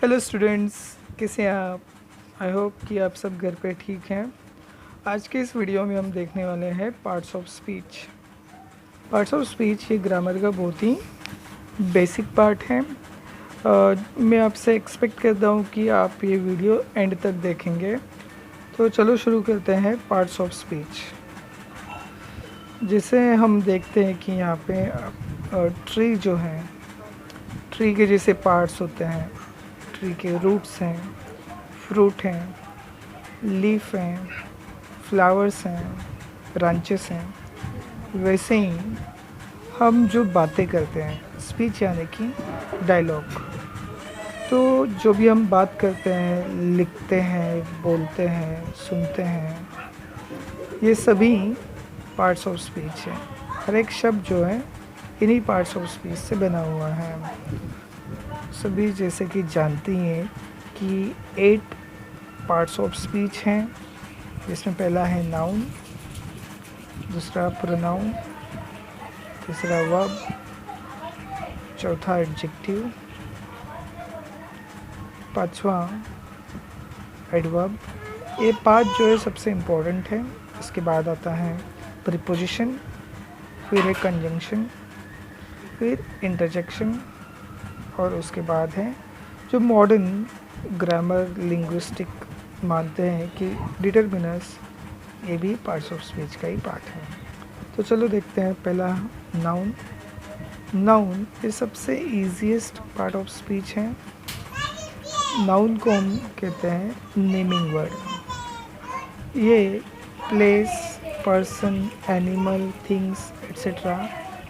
Hello students, कैसे हैं आप? आई होप कि आप सब घर पे ठीक हैं। आज के इस वीडियो में हम देखने वाले हैं parts of speech. Parts of speech ये ग्रामर का बहुत ही बेसिक पार्ट है। मैं आपसे एक्सपेक्ट करता हूँ कि आप ये वीडियो एंड तक देखेंगे। तो चलो शुरू करते हैं पार्ट्स ऑफ स्पीच। जिसे हम देखते हैं कि यहाँ पे ट्री जो है, ट्री के जैसे पार्ट्स होते हैं। ट्री के रूट्स हैं, फ्रूट हैं, लीफ हैं, फ्लावर्स हैं, ब्रांचेस हैं। वैसे ही हम जो बातें करते हैं, स्पीच यानी कि डायलॉग, तो जो भी हम बात करते हैं, लिखते हैं, बोलते हैं, सुनते हैं, ये सभी पार्ट्स ऑफ स्पीच है। हर एक शब्द जो है इन्हीं पार्ट्स ऑफ स्पीच से बना हुआ है। सभी जैसे कि जानती हैं कि 8 पार्ट्स ऑफ स्पीच हैं, जिसमें पहला है नाउन, दूसरा प्रोनाउन, तीसरा वर्ब, चौथा एडजेक्टिव, पांचवा एडवर्ब। ये 5 जो है सबसे इम्पोर्टेंट है। इसके बाद आता है प्रीपोजिशन, फिर है कंजंक्शन, फिर इंटरजेक्शन, और उसके बाद है जो मॉडर्न ग्रामर लिंग्विस्टिक मानते हैं कि डिटरमिनर्स। ये भी पार्ट्स ऑफ स्पीच का ही पार्ट है। तो चलो देखते हैं। पहला नाउन। नाउन ये सबसे ईजीएस्ट पार्ट ऑफ स्पीच है। नाउन को हम कहते हैं नेमिंग वर्ड। ये place, person, animal, things etcetera,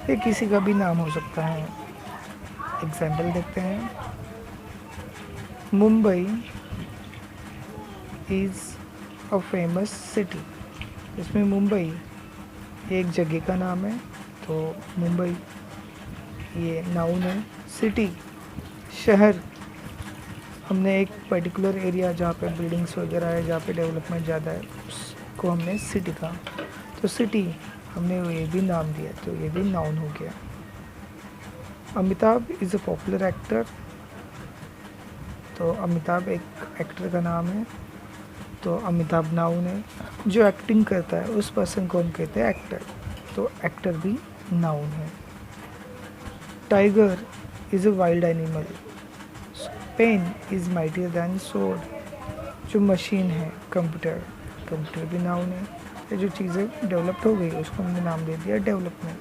ये किसी का भी नाम हो सकता है। एग्जाम्पल देखते हैं। Mumbai is a famous city. इसमें मुंबई एक जगह का नाम है, तो मुंबई ये नाउन है। सिटी शहर, हमने एक पर्टिकुलर एरिया जहाँ पे बिल्डिंग्स वगैरह है, जहाँ पे डेवलपमेंट ज़्यादा है, उसको हमने सिटी कहा। तो सिटी हमने ये भी नाम दिया, तो ये भी नाउन हो गया। Amitabh is a popular actor. तो अमिताभ एक एक्टर का नाम है, तो अमिताभ नाउन है। जो एक्टिंग करता है उस पर्सन को हम कहते हैं एक्टर, तो एक्टर भी नाउन है। Tiger is a wild animal. Pen is mightier than sword. जो मशीन है कंप्यूटर, कंप्यूटर भी नाउन है। ये जो चीज़ें डेवलप्ड हो गई उसको हमने नाम दे दिया डेवलपमेंट।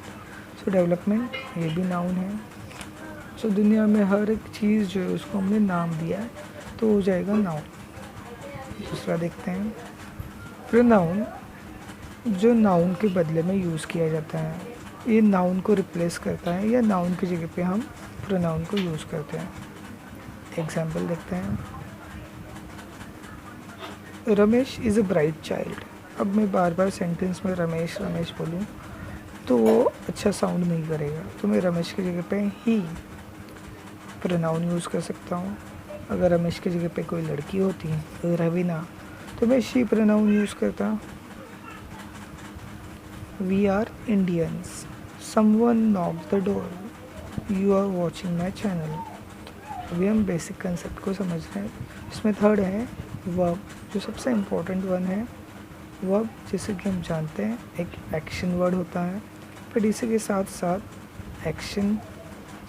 सो डेवलपमेंट ये भी नाउन है। सो दुनिया में हर एक चीज़ जो है उसको हमने नाम दिया है, तो हो जाएगा नाउन। दूसरा देखते हैं प्रोनाउन। जो नाउन के बदले में यूज़ किया जाता है, ये नाउन को रिप्लेस करता है या नाउन की जगह पे हम प्रोनाउन को यूज़ करते हैं। एग्जाम्पल देखते हैं। Ramesh is a bright child. अब मैं बार बार सेंटेंस में रमेश रमेश बोलूँ तो वो अच्छा साउंड नहीं करेगा, तो मैं रमेश की जगह पे ही प्रोनाउन यूज़ कर सकता हूँ। अगर रमेश की जगह पे कोई लड़की होती है, रवीना, तो मैं शी प्रोनाउन यूज़ करता। We are Indians. Someone knock the door. You are watching my channel. अभी हम बेसिक कंसेप्ट को समझ रहे हैं। इसमें थर्ड है वर्ब, जो सबसे इम्पोर्टेंट वन है। वर्ब जैसे कि हम जानते हैं एक एक्शन वर्ड होता है, फिर इसी के साथ साथ एक्शन,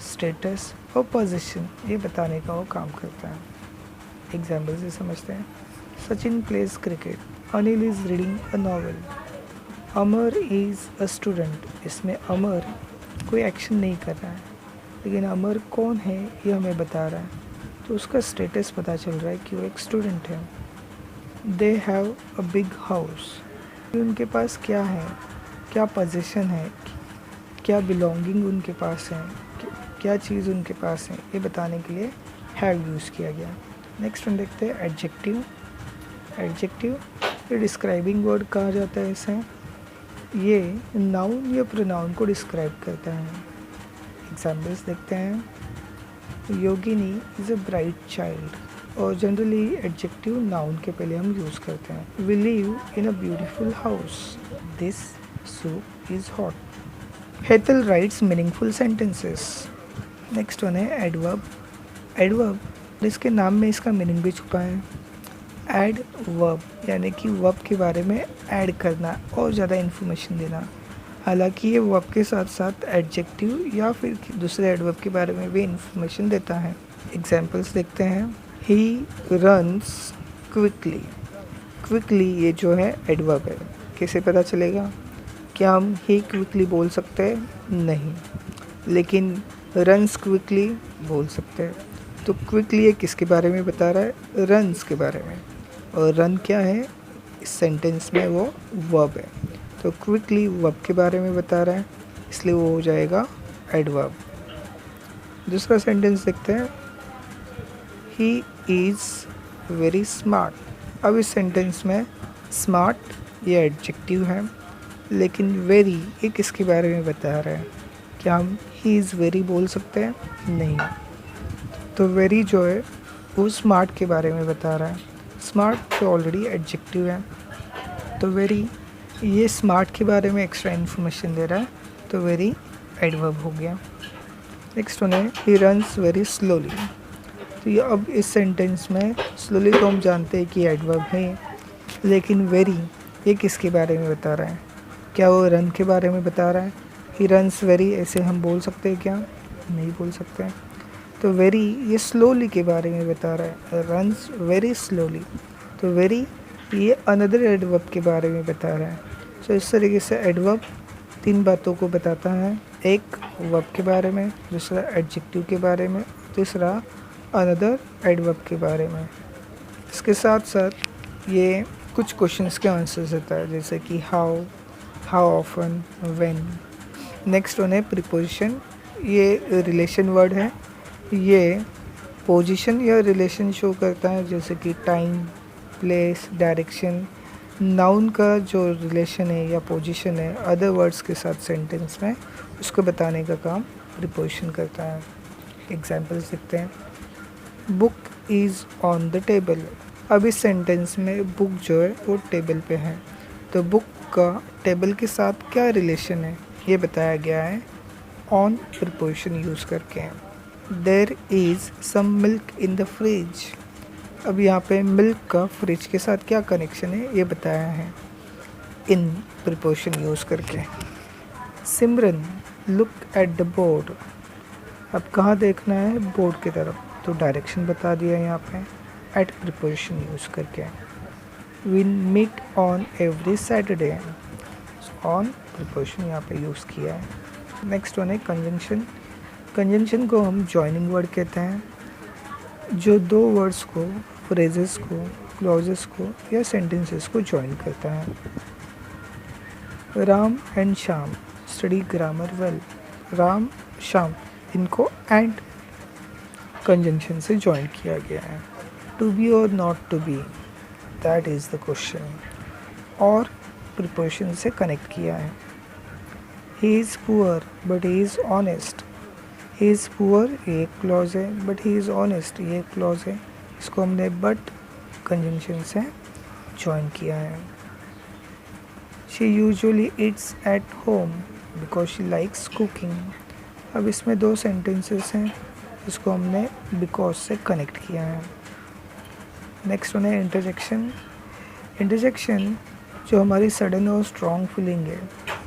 स्टेटस और पोजीशन ये बताने का वो काम करता है। एग्जाम्पल से समझते हैं। Sachin pledge cricket. Anil is reading a novel. Amar is a student. इसमें अमर कोई एक्शन नहीं कर रहा है, लेकिन अमर कौन है ये हमें बता रहा है, तो उसका स्टेटस पता चल रहा है कि वो एक स्टूडेंट है। They have a big house. उनके पास क्या है, क्या पोजीशन है, क्या बिलोंगिंग उनके पास है, क्या चीज़ उनके पास है, ये बताने के लिए हैव यूज़ किया गया। नेक्स्ट हम देखते हैं एडजेक्टिव। एडजेक्टिव ये डिस्क्राइबिंग वर्ड कहा जाता है इसे। ये नाउन या प्रोनाउन को डिस्क्राइब करता है। एग्जाम्पल्स देखते हैं। Yogini is a bright child, और जनरली एडजेक्टिव नाउन के पहले हम यूज़ करते हैं। We live in a beautiful house. This soup is hot. Hetal writes meaningful sentences. Next one है एडवर्ब। एडवर्ब और इसके नाम में इसका मीनिंग भी छुपा है। ऐड वर्ब यानी कि वर्ब के बारे में ऐड करना और ज़्यादा इन्फॉर्मेशन देना। हालांकि ये वर्ब के साथ साथ एडजेक्टिव या फिर दूसरे एडवर्ब के बारे में भी इन्फॉर्मेशन देता है। एग्जाम्पल्स देखते हैं। He runs quickly. क्विकली ये जो है एडवर्ब है। कैसे पता चलेगा? क्या हम ही क्विकली बोल सकते हैं? नहीं, लेकिन रन्स क्विकली बोल सकते हैं। तो क्विकली ये किसके बारे में बता रहा है? रन्स के बारे में। और रन क्या है इस सेंटेंस में? वो वर्ब है। तो क्विकली वर्ब के बारे में बता रहा है, इसलिए वो हो जाएगा एडवर्ब। दूसरा सेंटेंस देखते हैं। He is very smart. अब इस सेंटेंस में स्मार्ट ये एडजेक्टिव है, लेकिन वेरी ये किसके बारे में बता रहा है? क्या हम ही इज़ वेरी बोल सकते हैं? नहीं। तो वेरी जो है वो स्मार्ट के बारे में बता रहा है। स्मार्ट तो ऑलरेडी एडजेक्टिव है, तो वेरी ये स्मार्ट के बारे में एक्स्ट्रा इन्फॉर्मेशन दे रहा है, तो वेरी एडवर्ब हो गया। नेक्स्ट वन है ही रन्स वेरी स्लोली। तो ये अब इस सेंटेंस में स्लोली तो हम जानते हैं कि एडवर्ब है, लेकिन वेरी ये किसके बारे में बता रहा है? क्या वो रन के बारे में बता रहा है? ही रन्स वेरी ऐसे हम बोल सकते हैं क्या? नहीं बोल सकते। तो वेरी ये स्लोली के बारे में बता रहा है, रन्स वेरी स्लोली। तो वेरी ये अनदर एडवर्ब के बारे में बता रहा है। सो इस तरीके से एडवर्ब 3 बातों को बताता है। एक वर्ब के बारे में, दूसरा एडजेक्टिव के बारे में, तीसरा अनदर एडवर्ब के बारे में। इसके साथ साथ ये कुछ क्वेश्चंस के आंसर्स देता है, जैसे कि how, how often, when. Next one है प्रीपोजिशन। ये रिलेशन वर्ड है। ये पोजीशन या रिलेशन शो करता है, जैसे कि टाइम, प्लेस, डायरेक्शन। नाउन का जो रिलेशन है या पोजीशन है अदर वर्ड्स के साथ सेंटेंस में, उसको बताने का काम प्रीपोजिशन करता है। एग्जाम्पल्स देखते हैं। Book is on the table. अब इस सेंटेंस में बुक जो है वो टेबल पे है, तो बुक का टेबल के साथ क्या रिलेशन है ये बताया गया है ऑन प्रीपोजिशन यूज़ करके। There is some milk in the fridge. अब यहाँ पे मिल्क का फ्रिज के साथ क्या कनेक्शन है ये बताया है इन प्रीपोजिशन यूज़ करके। सिमरन लुक एट द बोर्ड। अब कहाँ देखना है? बोर्ड की तरफ, तो डायरेक्शन बता दिया यहाँ पे एट प्रीपोजिशन यूज़ करके। We meet on every Saturday. On preposition यहाँ पे यूज़ किया है। नेक्स्ट वन है कंजंक्शन। कंजंक्शन को हम जॉइनिंग वर्ड कहते हैं, जो दो वर्ड्स को, फ्रेजेस को, क्लॉजेस को या सेंटेंसेस को जॉइन करता है। Ram and Shyam study grammar well. Ram, Shyam इनको एंड कंजंक्शन से जॉइन किया गया है। To be or not to be, that is the question, और प्रीपोजिशन से कनेक्ट किया है। He is poor but he is honest. He is poor ये एक क्लॉज है, बट ही इज़ ऑनेस्ट ये एक क्लॉज है, इसको हमने बट कंजंक्शन से जॉइन किया है। She usually Yeats at home because she likes cooking. अब इसमें 2 सेंटेंसेस हैं, इसको हमने बिकॉज से कनेक्ट किया है। नेक्स्ट वन है इंटरजेक्शन। इंटरजेक्शन जो हमारी सडन और स्ट्रॉन्ग फीलिंग है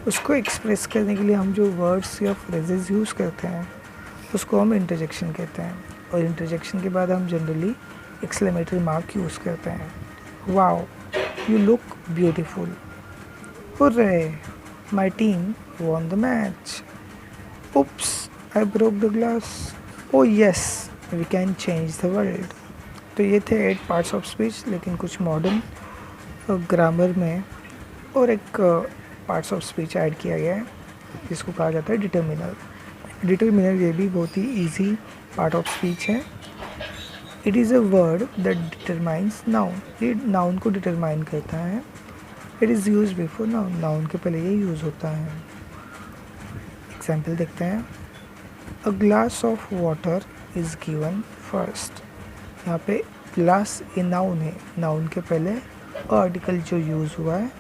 उसको एक्सप्रेस करने के लिए हम जो वर्ड्स या फ्रेजेस यूज़ करते हैं उसको हम इंटरजेक्शन कहते हैं। और इंटरजेक्शन के बाद हम जनरली एक्सक्लेमेटरी मार्क यूज़ करते हैं। Wow, you look beautiful. Hurray, my team won the match. Oops, I broke the glass. Oh yes, we can change the world. तो ये थे 8 पार्ट्स ऑफ स्पीच, लेकिन कुछ मॉडर्न ग्रामर में और एक पार्ट्स ऑफ स्पीच ऐड किया गया है जिसको कहा जाता है डिटर्मिनर। डिटर्मिनर ये भी बहुत ही ईजी पार्ट ऑफ स्पीच है। It is a word that determines noun. ये नाउन को डिटरमाइन करता है। It is use before noun, noun के पहले ये यूज़ होता है। एग्जाम्पल देखते हैं। A glass of water is given first. यहाँ पे ग्लास ये नाउन है, नाउन के पहले आर्टिकल जो यूज़ हुआ है।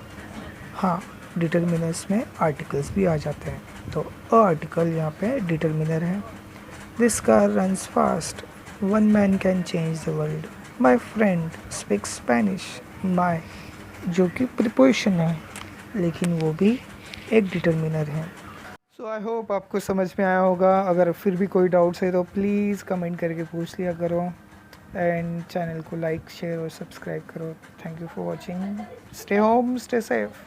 हाँ, डिटर्मिनर्स में आर्टिकल्स भी आ जाते हैं, तो आर्टिकल यहाँ पे डिटर्मिनर है। This car runs fast. One man can change the world. My friend speak Spanish. My जो कि प्रिपोजिशन है, लेकिन वो भी एक डिटर्मिनर है। सो आई होप आपको समझ में आया होगा। अगर फिर भी कोई डाउट्स है तो प्लीज़ कमेंट करके पूछ लिया करो, एंड चैनल को लाइक शेयर और सब्सक्राइब करो। Thank you for watching. Stay home, stay safe.